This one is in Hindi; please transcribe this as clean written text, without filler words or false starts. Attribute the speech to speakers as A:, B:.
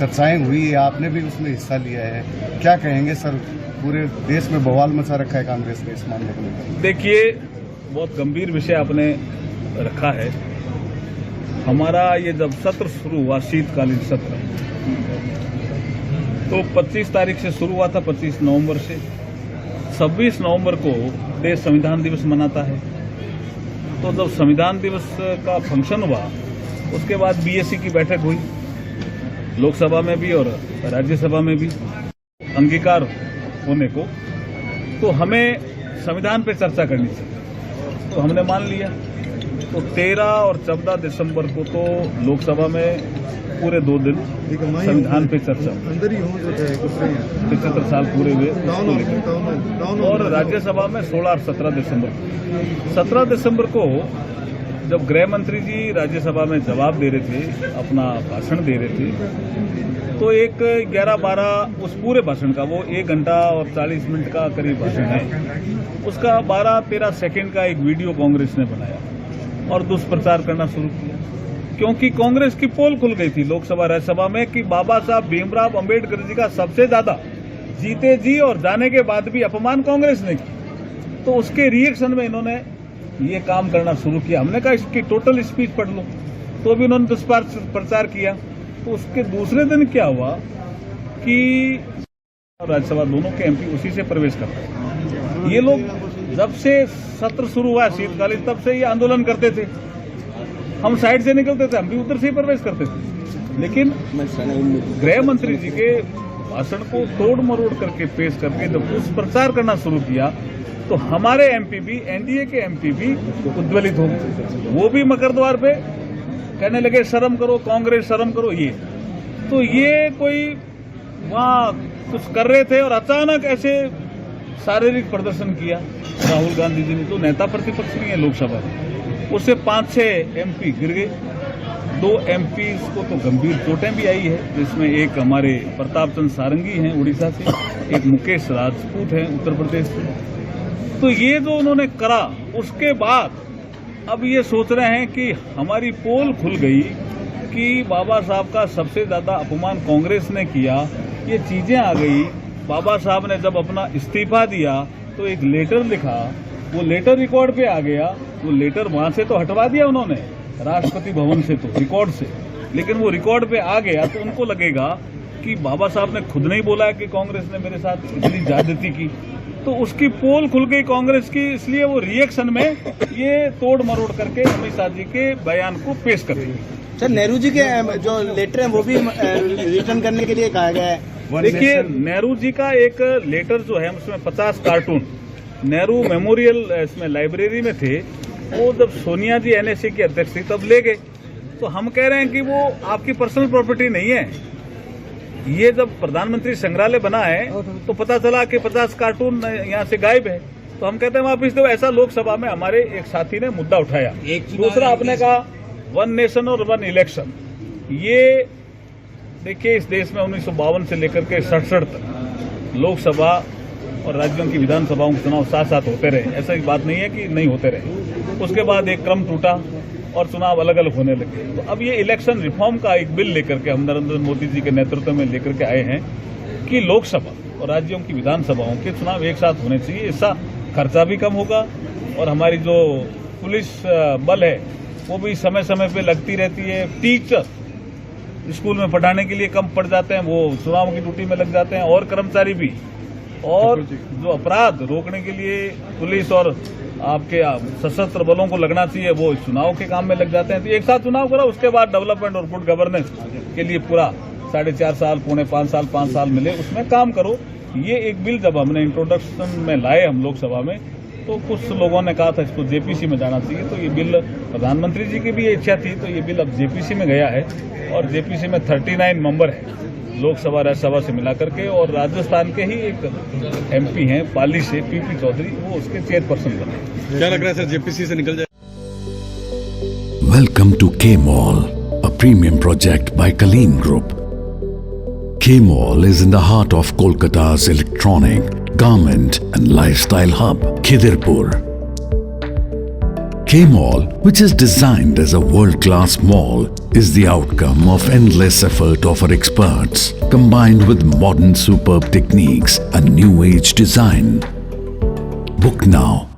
A: चर्चाएं हुई, आपने भी उसमें हिस्सा लिया है, क्या कहेंगे सर? पूरे देश में बवाल मचा रखा है कांग्रेस ने इस मामले को लेकर।
B: देखिए, बहुत गंभीर विषय आपने रखा है। हमारा ये जब सत्र शुरू हुआ, शीतकालीन सत्र, तो 25 तारीख से शुरू हुआ था, 25 नवंबर से 26 नवंबर को देश संविधान दिवस मनाता है। तो जब संविधान दिवस का फंक्शन हुआ, उसके बाद बीएससी की बैठक हुई, लोकसभा में भी और राज्यसभा में भी अंगीकार होने को, तो हमें संविधान पे चर्चा करनी चाहिए, तो हमने मान लिया। तो 13 और 14 दिसंबर को तो लोकसभा में पूरे 2 दिन संविधान पे चर्चा, 75 साल पूरे हुए उसको लेकर, और राज्यसभा में 16 और 17 दिसंबर 17 दिसंबर को जब गृह मंत्री जी राज्यसभा में जवाब दे रहे थे, अपना भाषण दे रहे थे, तो एक 11-12 उस पूरे भाषण का, वो 1 घंटा और 40 मिनट का करीब भाषण है, उसका 12-13 सेकंड का एक वीडियो कांग्रेस ने बनाया और दुष्प्रचार करना शुरू किया। क्योंकि कांग्रेस की पोल खुल गई थी लोकसभा राज्यसभा में कि बाबा साहब भीमराव अंबेडकर जी का सबसे ज्यादा जीते जी और जाने के बाद भी अपमान कांग्रेस ने किया। तो उसके रिएक्शन में इन्होंने ये काम करना शुरू किया। हमने कहा इसकी टोटल स्पीच पढ़ लो, तो भी इन्होंने दुष्प्रचार किया। तो उसके दूसरे दिन क्या हुआ कि राज्यसभा दोनों के एमपी उसी से प्रवेश कर रहे। ये लोग जब से सत्र शुरू हुआ शीतकालीन, तब से ये आंदोलन करते थे। हम साइड से निकलते थे, हम भी उधर से ही प्रवेश करते थे, लेकिन गृह मंत्री जी के भाषण को तोड़ मरोड़ करके पेश करके जब दुष्प्रचार करना शुरू किया, तो हमारे एमपी भी, एनडीए के एमपी भी उद्वेलित हो गए। वो भी मकर द्वार पे कहने लगे शर्म करो कांग्रेस, शर्म करो। ये तो ये कोई वहाँ कुछ कर रहे थे और अचानक ऐसे शारीरिक प्रदर्शन किया राहुल गांधी जी ने। तो नेता प्रतिपक्ष नहीं है लोकसभा में, उससे 5-6 एमपी गिर गए। 2 एमपी को तो गंभीर चोटें भी आई है, जिसमें एक हमारे प्रताप चंद्र सारंगी हैं उड़ीसा से, एक मुकेश राजपूत हैं उत्तर प्रदेश से। तो ये जो उन्होंने करा, उसके बाद अब ये सोच रहे हैं कि हमारी पोल खुल गई कि बाबा साहब का सबसे ज्यादा अपमान कांग्रेस ने किया। ये चीजें आ गई। बाबा साहब ने जब अपना इस्तीफा दिया तो एक लेटर लिखा, वो लेटर रिकॉर्ड पे आ गया। वो लेटर वहां से तो हटवा दिया उन्होंने, राष्ट्रपति भवन से, तो रिकॉर्ड से, लेकिन वो रिकॉर्ड पे आ गया तो उनको लगेगा कि बाबा साहब ने खुद नहीं बोला कि कांग्रेस ने मेरे साथ इतनी ज्यादती की। तो उसकी पोल खुल गई कांग्रेस की, इसलिए वो रिएक्शन में ये तोड़ मरोड़ करके अमित शाह जी के बयान को पेश कर रही है।
C: सर, नेहरू जी के जो लेटर हैं वो भी रिटर्न करने के लिए कहा गया है।
B: देखिए, नेहरू जी का एक लेटर जो है उसमें 50 कार्टून नेहरू मेमोरियल इसमें लाइब्रेरी में थे। वो जब सोनिया जी एनएसए की अध्यक्ष थी तब ले गए। तो हम कह रहे हैं कि वो आपकी पर्सनल प्रॉपर्टी नहीं है। ये जब प्रधानमंत्री संग्रहालय बना है तो पता चला कि 50 कार्टून यहाँ से गायब है। तो हम कहते हैं वापिस दो। ऐसा लोकसभा में हमारे एक साथी ने मुद्दा उठाया। दूसरा आपने कहा 1 नेशन और 1 इलेक्शन। ये देखिए, इस देश में 1952 से लेकर के 67 तक लोकसभा और राज्यों की विधानसभाओं के चुनाव साथ साथ होते रहे। ऐसा ही बात नहीं है कि नहीं होते रहे। उसके बाद एक क्रम टूटा और चुनाव अलग अलग होने लगे। तो अब ये इलेक्शन रिफॉर्म का एक बिल लेकर के हम नरेंद्र मोदी जी के नेतृत्व में लेकर के आए हैं कि लोकसभा और राज्यों की विधानसभाओं के चुनाव एक साथ होने चाहिए। इससे खर्चा भी कम होगा और हमारी जो पुलिस बल है वो भी समय समय पे लगती रहती है। टीचर स्कूल में पढ़ाने के लिए कम पड़ जाते हैं, वो चुनाव की ड्यूटी में लग जाते हैं, और कर्मचारी भी। और जो अपराध रोकने के लिए पुलिस और आपके सशस्त्र बलों को लगना चाहिए, वो चुनाव के काम में लग जाते हैं। तो एक साथ चुनाव करा, उसके बाद डेवलपमेंट और गुड गवर्नेंस के लिए पूरा 4.5 साल, 4.5 साल मिले, उसमें काम करो। ये एक बिल जब हमने इंट्रोडक्शन में लाए हम लोकसभा में, तो कुछ लोगों ने कहा था इसको जेपीसी में जाना चाहिए। तो ये बिल, प्रधानमंत्री जी की भी ये इच्छा थी, तो ये बिल अब जेपीसी में गया है। और जेपीसी में 39 मेंबर है लोकसभा राज्यसभा से मिलाकर के, और राजस्थान के ही एक एमपी हैं पाली से, पीपी चौधरी, वो उसके चेयरपर्सन बने।
D: क्या लग रहा है सर, जेपीसी से निकल जाए?
E: Welcome to K mall, a premium project by Kaleen group. K Mall is in the heart of Kolkata's electronic, garment and lifestyle hub, Khidirpur. K-Mall, which is designed as a world-class mall, is the outcome of endless effort of our experts, combined with modern superb techniques and new age design. Book now